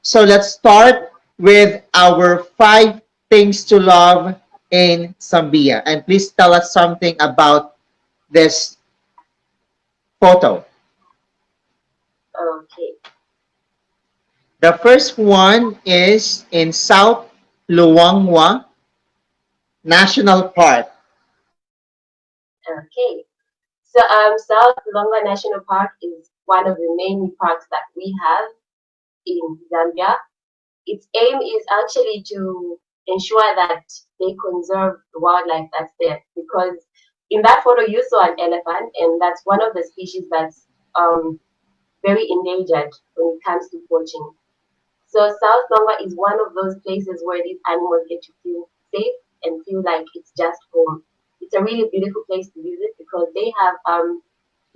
So let's start with our 5 things to love in Zambia. And please tell us something about this photo. Okay. The first one is in South Louwa National Park. Okay. So South Louwa National Park is one of the main parks that we have in Zambia. Its aim is actually to ensure that they conserve the wildlife that's there, because in that photo you saw an elephant, and that's one of the species that's very endangered when it comes to poaching. So South Tonga is one of those places where these animals get to feel safe and feel like it's just home. It's a really beautiful place to visit because they have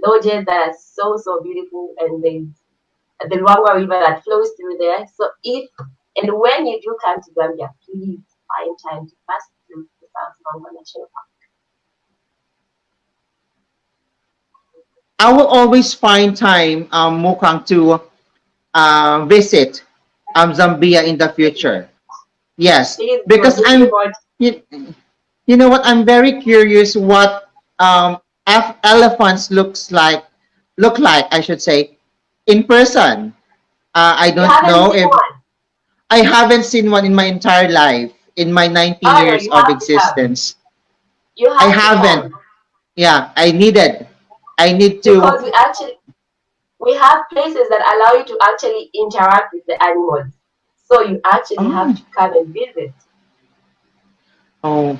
lodges that are so beautiful, and there's the Luangwa River that flows through there. So if and when you do come to Zambia, please find time to pass through the South Tonga National Park. I will always find time, Mukang, to visit Zambia in the future. Yes, Please do. because Looking forward. you, you know what? I'm very curious what elephants look like. I should say, in person. I You don't haven't know seen if one. I haven't seen one in my entire life, in my 19 Oh no, years you of have to come. existence. You I have to haven't. come Yeah, I needed. I need because to. we have places that allow you to actually interact with the animals. So you actually have Oh, to come and visit. oh,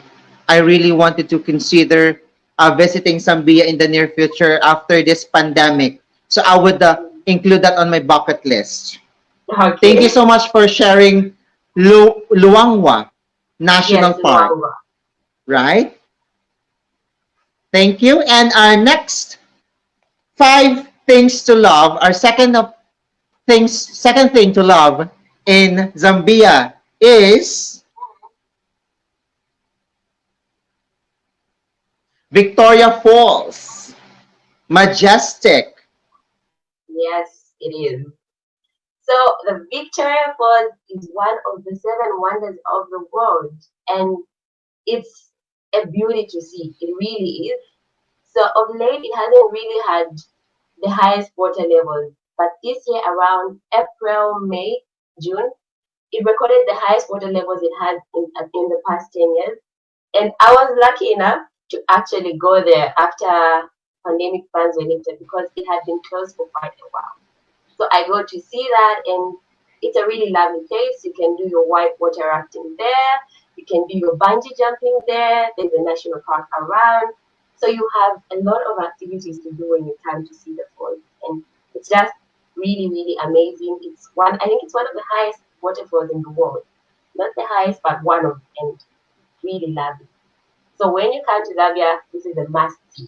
I really wanted to consider visiting Zambia in the near future after this pandemic. So I would include that on my bucket list. Thank you Okay. so much for sharing Luangwa National Yes, Park, Luangwa. right? Thank you. And our next 5 things to love, our second thing to love in Zambia is Victoria Falls, majestic. Yes, it is. So the Victoria Falls is one of the seven wonders of the world, and it's a beauty to see. It really is. So of late, it hasn't really had the highest water levels, but this year around April, May, June, it recorded the highest water levels it had in the past 10 years. And I was lucky enough to actually go there after pandemic bans were lifted because it had been closed for quite a while. So I go to see that, and it's a really lovely place. You can do your white water rafting there. You can do your bungee jumping there. There's a national park around. So you have a lot of activities to do when you come to see the falls. And it's just really amazing. I think it's one of the highest waterfalls in the world. Not the highest, but one of, and really lovely. So when you come to Zambia, this is a must see.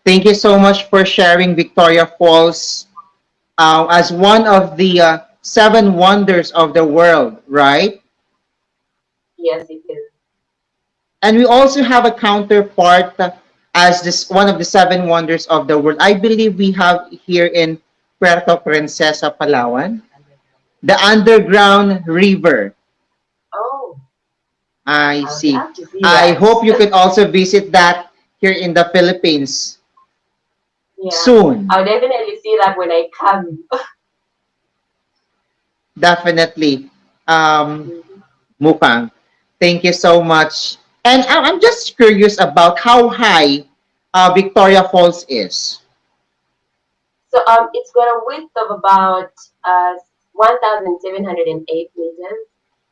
Thank you so much for sharing Victoria Falls as one of the 7 wonders of the world, right? Yes, it is. And we also have a counterpart as this one of the 7 wonders of the world. I believe we have here in Puerto Princesa, Palawan, the underground river. Oh, I I would see. love to see I that. hope you could also visit that here in the Philippines Yeah, soon. I'll definitely see that when I come. Definitely. Um, Mhm. Mukang, thank you so much. And I'm just curious about how high Victoria Falls is. So it's got a width of about 1,708 meters,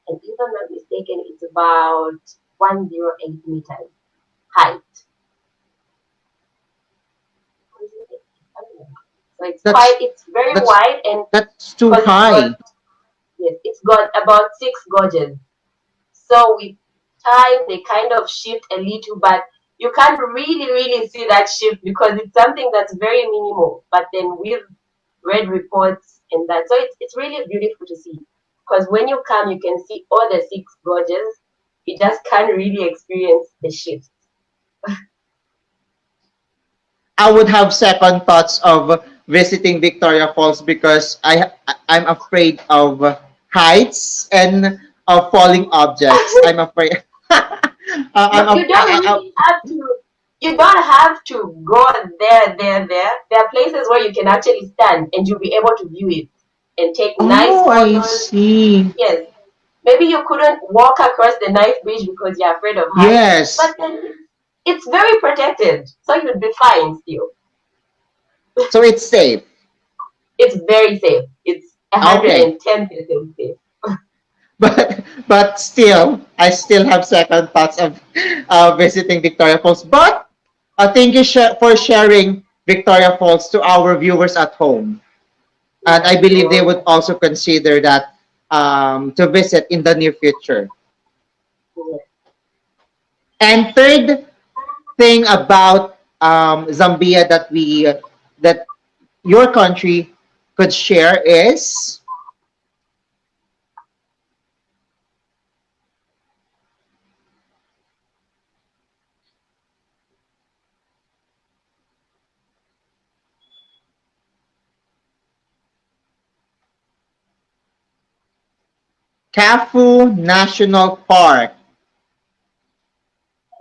and if I'm not mistaken, it's about 108 meters height. So That's it's very that's wide, and that's too because high. it's got about 6 gorges. So with time, they kind of shift a little, but you can't really see that shift because it's something that's very minimal. But then we've read reports and that, so it's really beautiful to see. Because when you come, you can see all the 6 gorges. You just can't really experience the shift. I would have second thoughts of visiting Victoria Falls because I'm afraid of heights and of falling objects. I'm afraid. No, I'm you don't really have to. You don't have to go there. There are places where you can actually stand and you'll be able to view it and take nice oh, I photos. see. Yes, maybe you couldn't walk across the knife bridge because you're afraid of heights, but Yes. then it's very protected, so you'd be fine still. So it's safe. It's very safe. It's Okay. 110% safe. But still, I still have second thoughts of visiting Victoria Falls. But thank you for sharing Victoria Falls to our viewers at home. And I believe they would Well, also consider that to visit in the near future. yeah. And third thing about Zambia that that your country could share is Kaffoue National Park.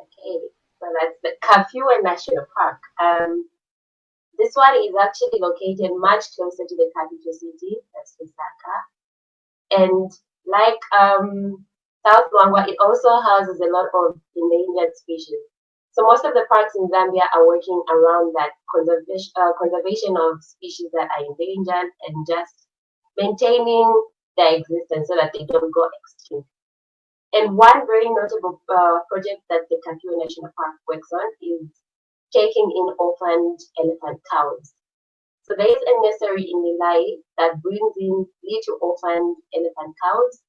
Okay, so that's the Kaffoue National Park. This one is actually located much closer to the capital city, that's Lusaka. And like South Luangwa, it also houses a lot of endangered species. So most of the parks in Zambia are working around that conservation of species that are endangered and just maintaining their existence so that they don't go extinct. And one very notable project that the Kaffoue National Park works on is taking in orphaned elephant cows. So there is a nursery in Nilai that brings in little orphaned elephant cows,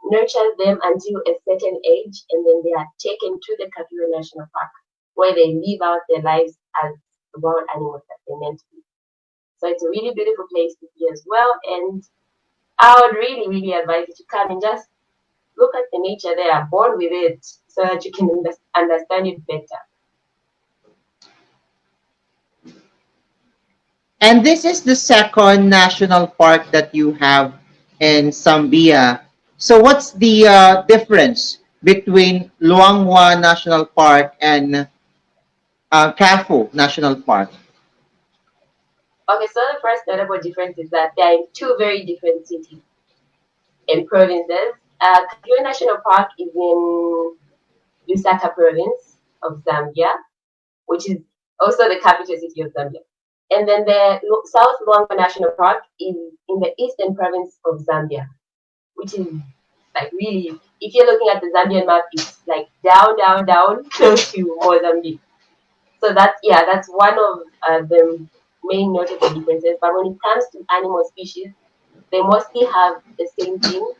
nurtures them until a certain age, and then they are taken to the Kaffoue National Park, where they live out their lives as wild animals that they're meant to be. So it's a really beautiful place to be as well. And I would really, really advise you to come and just look at the nature there, bond with it, so that you can understand it better. And this is the second national park that you have in Zambia. So what's the difference between Luangwa National Park and Kaffoue National Park? Okay, so the first notable difference is that they're in two very different cities and provinces. Kaffoue National Park is in Lusaka province of Zambia, which is also the capital city of Zambia. And then the South Luangwa National Park is in the eastern province of Zambia, which is like really, if you're looking at the Zambian map, it's like down, close to Mozambique. So that's, yeah, that's one of the main notable differences. But when it comes to animal species, they mostly have the same thing,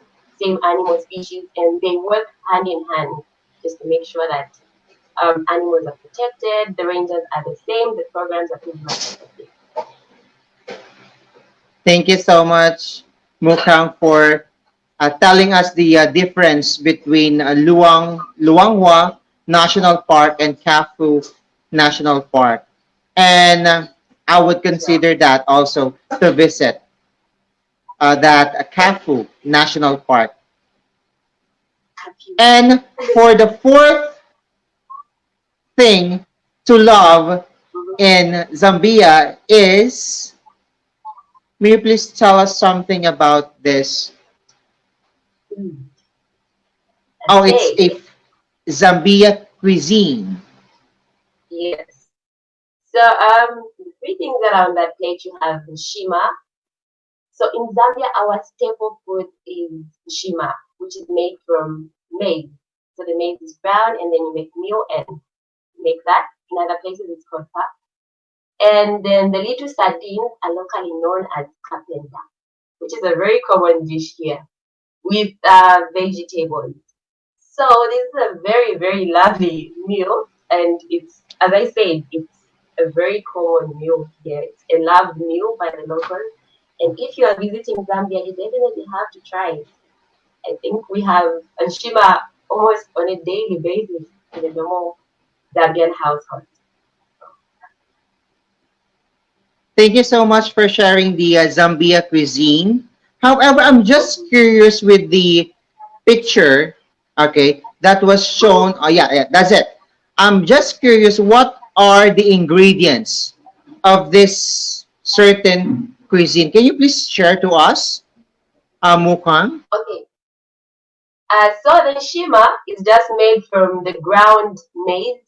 same animal species, and they work hand in hand just to make sure that animals are protected, the rangers are the same, the programs are pretty much the same. Thank you so much, Mukang, for telling us the difference between Luangwa National Park and Kaffoue National Park. And I would Sure. consider that also to visit that Kaffoue National Park. Confused. And for the fourth thing to love in Zambia is, may you please tell us something about this? Oh, it's Okay, a Zambia cuisine. yes. So the three things that are on that plate you have the shima. So in Zambia, our staple food is shima, which is made from maize. So the maize is brown, and then you make meal and make that. In other places, it's called pap. And then the little sardines are locally known as carpenter, which is a very common dish here with vegetables. So this is a very, very lovely meal, and it's, as I said, it's a very common meal here. It's a loved meal by the locals. And if you are visiting Zambia, you definitely have to try it. I think we have Anshima almost on a daily basis in the normal Zambian household. Thank you so much for sharing the Zambia cuisine. However, I'm just curious with the picture, okay, that was shown. Oh, yeah, yeah, that's it. I'm just curious, what are the ingredients of this certain cuisine? Can you please share to us, Mukang? Okay. So the shima is just made from the ground maize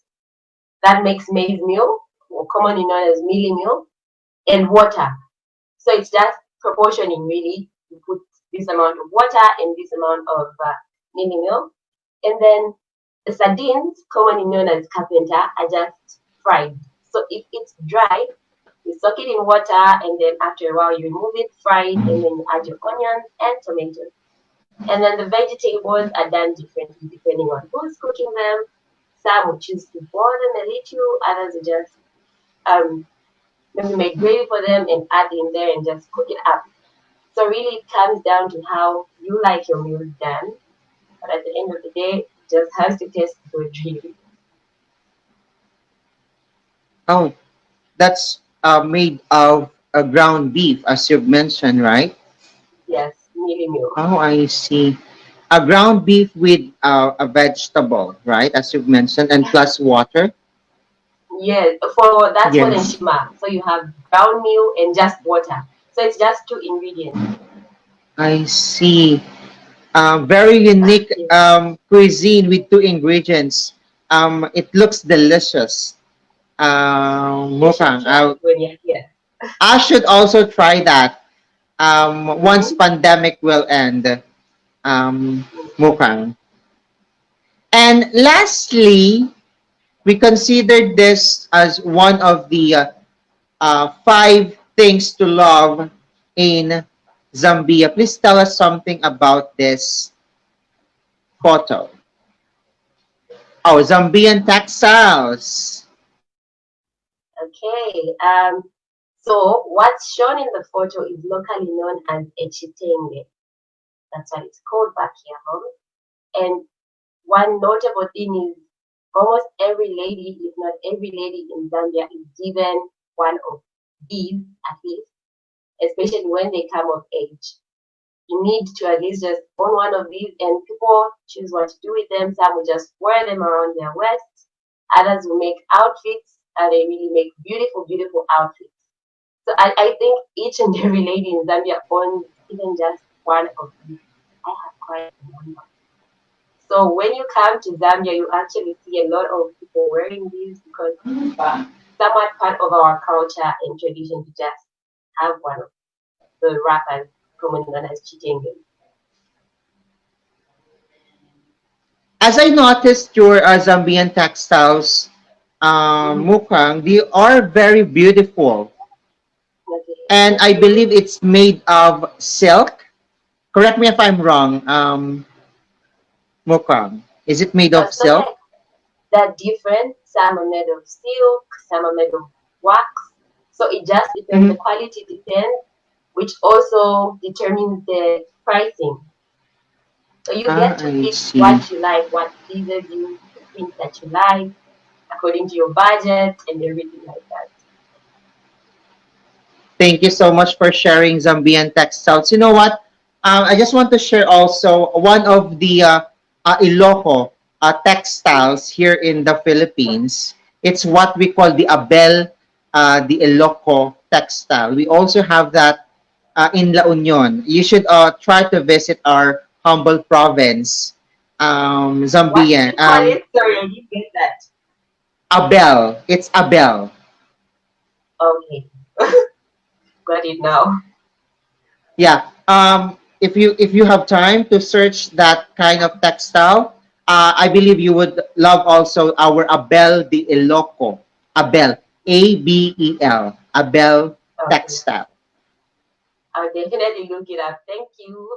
that makes maize meal, or commonly known as mealie meal, and water. So it's just proportioning really. You put this amount of water and this amount of mealie meal. And then the sardines, commonly known as carpenter, are just fried. So if it's dry, you soak it in water and then after a while you remove it, fry it, and then you add your onions and tomatoes. And then the vegetables are done differently depending on who's cooking them. Some will choose to boil them a little, others will just um, maybe make gravy for them and add in there and just cook it up. So really it comes down to how you like your meals done. But at the end of the day, it just has to taste good really. Oh, that's made of ground beef, as you've mentioned, right? Yes, mealy meal. Oh, I see. A ground beef with a vegetable, right? As you've mentioned, and plus water. Yes, for that's for the Yes, nshima. So you have brown meal and just water. So it's just two ingredients. I see. Very unique Yes, cuisine with two ingredients. It looks delicious. you should Mukang, try it when you're here. I should also try that once Mm-hmm. pandemic will end. Mm-hmm. Mukang. And lastly, we considered this as one of the five things to love in Zambia. Please tell us something about this photo. Oh, Zambian textiles. Okay. So what's shown in the photo is locally known as echitenge. That's what it's called back here home. And one notable thing is almost every lady, if not every lady in Zambia, is given one of these at least, especially when they come of age. You need to at least just own one of these, and people choose what to do with them. Some will just wear them around their waist, others will make outfits, and they really make beautiful, beautiful outfits. So I think each and every lady in Zambia owns even just one of these. I have quite a number. So when you come to Zambia, you actually see a lot of people wearing these because it's somewhat part of our culture and tradition to just have one of the wrappers commonly known as chitenge. As I noticed your Zambian textiles, Mm-hmm. Mukang, they are very beautiful. Okay, And thank I you. believe it's made of silk. Correct me if I'm wrong, Mukang. Is it made of So silk? yeah, they're different. Some are made of silk, some are made of wax. So it just depends. The Mhm. quality depends, which also determines the pricing. So you Ah, get to I pick see. what you like, what pleases you, the print that you like, according to your budget and everything like that. Thank you so much for sharing Zambian textiles. You know what? I just want to share also one of the Iloco textiles here in the Philippines. It's what we call the Abel, the Iloco textile. We also have that in La Union. You should try to visit our humble province, What did Zambian. you call it? Sorry, I didn't get that. Abel. It's Abel. Okay, got it now. Yeah. If you have time to search that kind of textile, I believe you would love also our Abel de Iloco. Abel, Abel, Abel Okay, textile. I'll definitely look it up. Thank you.